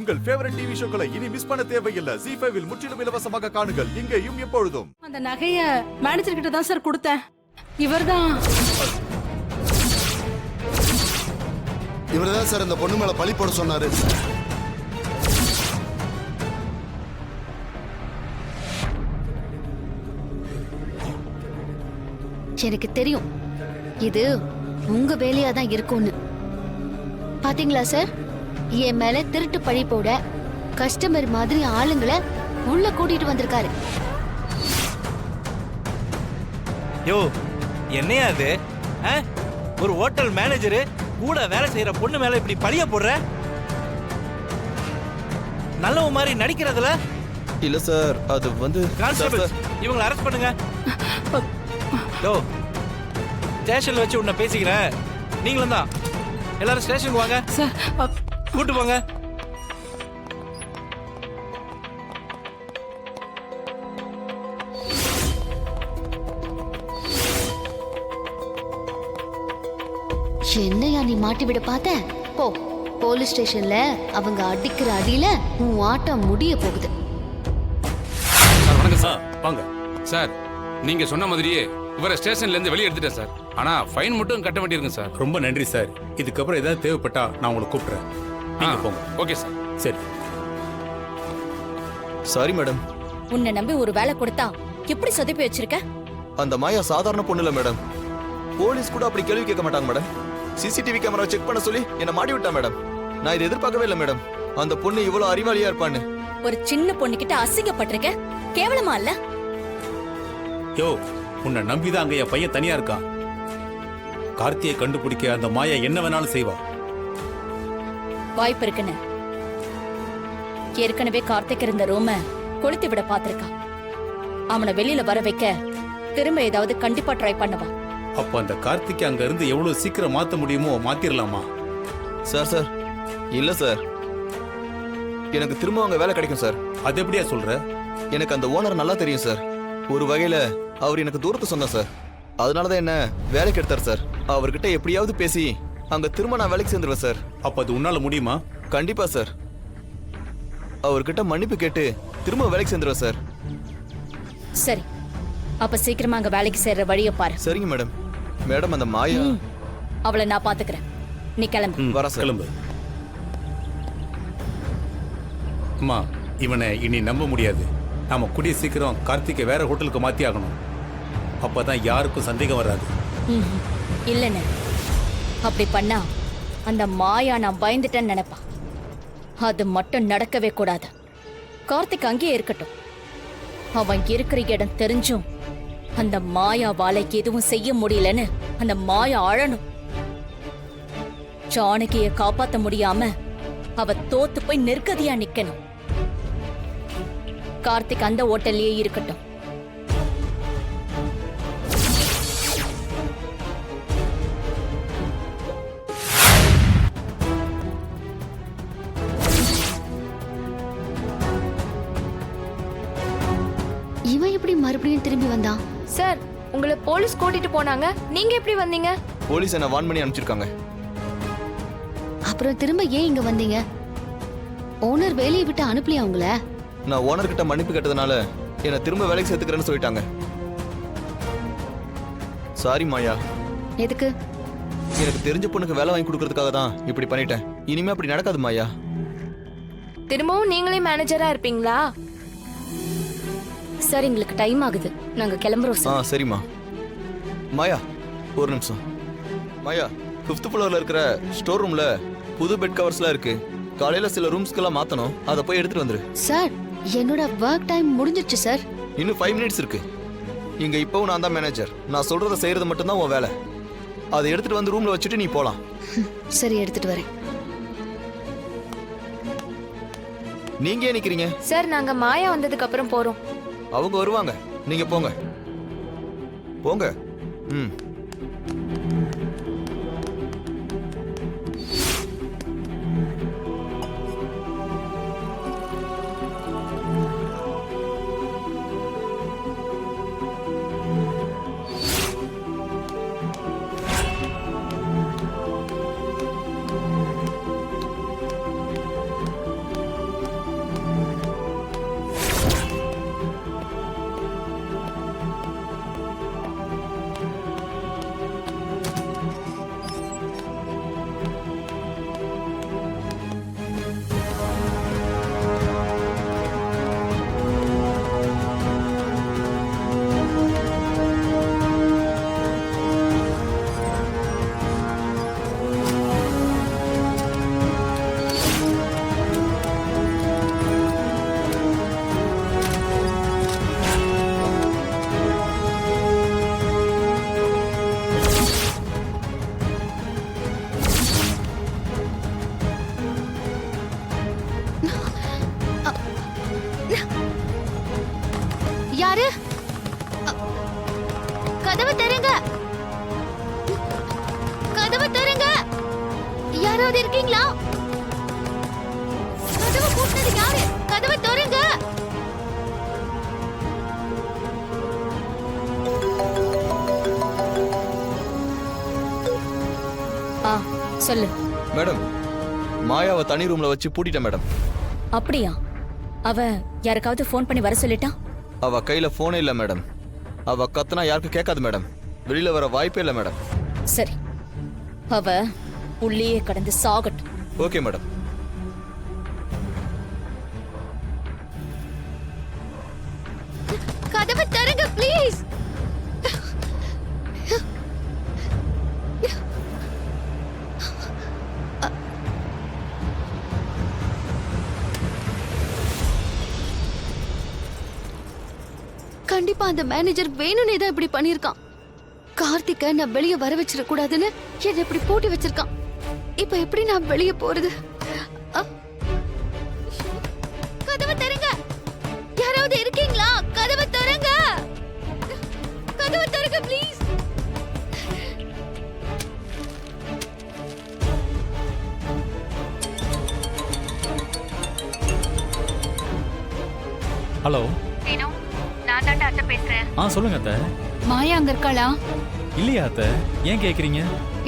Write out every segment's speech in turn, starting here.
உங்கள் favourite TV ஷோக்களை இனி miss பண்ண தேவையில்லை. ZEE5 இல் முற்றிலும் இலவசமாக காணுங்கள். இங்கேயும் எப்பொழுதும். அந்த நகைய மேனேஜர் கிட்ட தான் சார் கொடுத்தேன். இவர்தான் சார் இந்த பொண்ணு மேல பழி போட சொன்னாரு. எனக்கு தெரியும் இது உங்க வேலையா தான் இருக்கும்னு. பாத்தீங்களா சார், என் மேல திருட்டு பழி போட கஸ்டமர் மாதிரி ஆளுங்களை உள்ள கூட்டிட்டு வந்திருக்காரு. யோ என்னையா அது? ஒரு ஹோட்டல் மேனேஜரு கூட வேலை செய்யற பொண்ணு மேல இப்படி பழிய போடுற? நல்லவ மாதிரி நடிக்கிறதுல? இல்ல சார், அது வந்து கான்ஸ்டபிள் இவங்களை அரெஸ்ட் பண்ணுங்க. யோ ஸ்டேஷன்ல வச்சு உன்னை பேசிக்கிறேன். நீங்களும் தான் எல்லாரும் ஸ்டேஷனுக்கு வாங்க சார். கூட்டு போங்க. என்னையா நீ மாட்டி விட பார்த்த? போ, போலீஸ் ஸ்டேஷன்ல அவங்க அடிக்கிற அடியில உன் ஆட்டம் முடிய போகுது. சார் வணக்கம் சார். வாங்க சார். நீங்க சொன்ன மாதிரியே இவரை ஸ்டேஷன்ல இருந்து வெளியே எடுத்துட்டேன் சார். ஆனா ஃபைன் மட்டும் கட்ட வேண்டியிருக்கும் சார். ரொம்ப நன்றி சார். இதுக்கப்புறம் ஏதாவது தேவைப்பட்டா நான் உங்களை கூப்பிடுறேன். நீங்க போங்க. Okay sir. சரி. Sorry madam. உன்னை நம்பி ஒரு வேலை கொடுத்தா எப்படி சொதப்பி வச்சிருக்க? அந்த மாயா சாதாரண பொண்ணு இல்ல மேடம். போலீஸ் கூட அப்படி கேள்வி கேட்க மாட்டாங்க மேடம். சிசிடிவி கேமரா செக் பண்ண சொல்லி என்ன மாட்டி விட்டா மேடம். நான் இதை எதிர்பார்க்கவே இல்லை மேடம். அந்த பொண்ணு இவ்வளவு அறிவாளியா இருப்பான்னு. ஒரு சின்ன பொண்ணு கிட்ட அசிங்கப்பட்டிருக்க, கேவலமா இல்ல? யோ, உன்னை நம்பிதான் அங்க என் பையன் தனியா இருக்கான். கார்த்தியை கண்டுபிடிக்க அந்த மாயா என்ன வேணாலும் செய்வா. வாய்ப்பு இருக்குன்னு ஏற்கனவே கார்த்திக் இருந்த ரூம கொளுத்தி விட பாத்திருக்கா. அவனை வெளியில வர வைக்க திரும்ப ஏதாவது கண்டிப்பா ட்ரை பண்ணுவா. அப்ப அந்த கார்த்திக் அங்க இருந்து எவ்வளவு சீக்கிரம் மாத்த முடியுமோ மாத்திரலாமா? சார் இல்ல சார், எனக்கு திரும்ப அவங்க வேலை கிடைக்கும் சார். அது எப்படியா சொல்ற? எனக்கு அந்த ஓனர் நல்லா தெரியும் சார். ஒரு வகையில அவர் எனக்கு தூரத்து சொன்னார் சார். அதனாலதான் என்ன வேலைக்கு எடுத்தார் சார். அவர்கிட்ட எப்படியாவது பேசி அங்க திரும்ப நான் வேலைக்கு சேர்ந்துருவேன் சார். அப்ப அது உன்னால முடியுமா? கண்டிப்பா சார். அவர்கிட்ட மன்னிப்பு கேட்டு திரும்ப வேலைக்கு சேர்ந்துருவேன் சார். சரி, அப்ப சீக்கிரமா அங்க வேலைக்கு சேர்ற வழிய பாரு. சரிங்க மேடம். மேடம் அந்த மாயா அவளை நான் பாத்துக்கிறேன். நீ கிளம்பு. வர சார். கிளம்பு. அம்மா, இவனை இனி நம்ப முடியாது. நாம கூடிய சீக்கிரம் கார்த்திகை வேற ஹோட்டலுக்கு மாத்தி ஆகணும். அப்பதான் யாருக்கும் சந்தேகம் வராது. இல்லன்னு அப்படி பண்ணா அந்த மாயா நான் பயந்துட்டேன்னு நினைப்பா. அது மட்டும் நடக்கவே கூடாது. கார்த்திக் அங்கேயே இருக்கட்டும். அவன் இருக்கிற இடம் தெரிஞ்சும் அந்த மாயா வாழைக்கு எதுவும் செய்ய முடியலன்னு அந்த மாயா அழணும். ஜானகியை காப்பாத்த முடியாம அவ தோத்து போய் நிற்கதியா நிக்கணும். கார்த்திக் அந்த ஹோட்டல்லயே இருக்கட்டும். இவன் எப்படி மறுபடியும் திரும்பி வந்தான்? சார், உங்களை போலீஸ் கூட்டிட்டு போனாங்க, நீங்க எப்படி வந்தீங்க? போலீஸ் என்ன வான் பண்ணி அனுப்பிச்சிருக்காங்க. அப்புறம் திரும்ப ஏன் இங்க வந்தீங்க? ஓனர் வேலையை விட்டு அனுப்பலையா உங்கள? நான் ஓனர் கிட்ட மன்னிப்பு கேட்டதுனால என்ன திரும்ப வேலைக்கு சேர்த்துக்கிறேன்னு சொல்லிட்டாங்க. சாரி மாயா. எதுக்கு? எனக்கு தெரிஞ்ச பொண்ணுக்கு வேலை வாங்கி கொடுக்கறதுக்காக தான் இப்படி பண்ணிட்டேன். இனிமே அப்படி நடக்காது மாயா. திரும்பவும் நீங்களே மேனேஜரா இருப்பீங்களா? சார், எங்களுக்கு டைம் ஆகுது, நாங்க கிளம்புறோம் சார். சரிம்மா. மாயா ஒரு நிமிஷம். மாயா, 5th ஃப்ளோர்ல இருக்கிற ஸ்டோர் ரூம்ல புது பெட் கவர்ஸ்லாம் இருக்கு. காலையில சில ரூம்ஸ்க்கெல்லாம் மாத்தணும். அதை போய் எடுத்துட்டு வந்துரு. சார், என்னோட ஒர்க் டைம் முடிஞ்சிருச்சு சார். இன்னும் 5 மினிட்ஸ் இருக்கு. இங்க இப்பவும் நான் தான் மேனேஜர். நான் சொல்றதை செய்யறது மட்டும்தான் உன் வேலை. அதை எடுத்துட்டு வந்து ரூம்ல வச்சுட்டு நீ போலாம். சரி, எடுத்துட்டு வரேன். நீங்க ஏன் நிக்கிறீங்க? சார், நாங்க மாயா வந்ததுக்கு அப்புறம் போறோம். அவங்க வருவாங்க, நீங்க போங்க போங்க. சொல்லு. மேடம் மாயாவை தனி ரூம்ல வச்சு பூட்டிட்டேன் மேடம். அப்படியா? அவ யாருக்காவது ஃபோன் பண்ணி வர சொல்லிட்டா? அவ கையில போனே இல்ல மேடம். அவ கத்துனா யாருக்கும் கேட்காது மேடம். வெளியில வர வாய்ப்பே இல்ல மேடம். சரி, அவ உள்ளேயே கடந்து சாகட்டும். Okay madam. கதவை தருங்க ப்ளீஸ். கண்டிப்பா அந்த மேனேஜர் வேணும்னே தான் இப்படி பண்ணிருக்கான். கார்த்திகை நான் வெளியே வர வச்சிட கூடாதுன்னு என்ன இப்படி பூட்டி வச்சிருக்கான். இப்ப எப்படி நான் வெளியே போறது? கதவை தருங்க. யாராவது இருக்கீங்களா? கதவை தருங்க. கதவை தருங்க ப்ளீஸ். ஹலோ, நான் தான் அத்தை பேசுறேன். சொல்லுங்க அத்தை. மாயா அங்க இருக்காளா? இல்லையா அத்தை, ஏன் கேக்குறீங்க?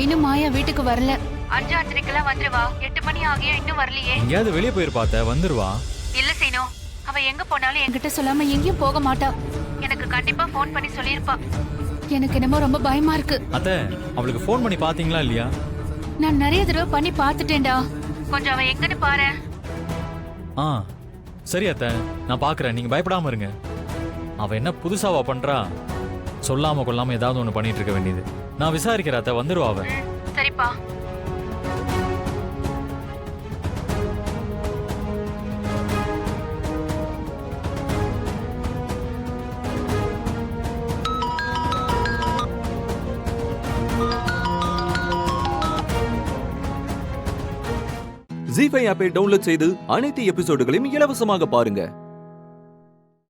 இன்னும் மாயா வீட்டுக்கு வரல. 5:30க்கெல்லாம் வந்துருவா. 8 மணி ஆகியும் இன்னும் வரலையே. எங்கேயாவது வெளியே போயிருப்பா அத்தை, வந்துருவா. இல்ல சீனு, அவ எங்க போனாலும் என்கிட்ட சொல்லாம எங்கேயும் போக மாட்டா. எனக்கு கண்டிப்பா ஃபோன் பண்ணி சொல்லிருப்பா. எனக்கு என்னமோ ரொம்ப பயமா இருக்கு. அத்தை, அவளுக்கு ஃபோன் பண்ணி பாத்தீங்களா இல்லையா? நான் நிறைய தடவை பண்ணி பார்த்துட்டேன்டா. கொஞ்சம் அவ எங்கன்னு பாரு. சரி அத்தை, நான் பாக்குறேன், நீங்க பயப்படாம இருங்க. அவ என்ன புதுசாவா பண்றா? சொல்லாம கொள்ளாம ஏதாவது ஒண்ணு பண்ணிட்டு இருக்க வேண்டியது. நான் விசாரிக்கிறேன் அத்தை, வந்துருவா அவ. சரிப்பா. ஜீ5 ஆப்பை டவுன்லோட் செய்து அனைத்து எபிசோடுகளையும் இலவசமாக பாருங்க.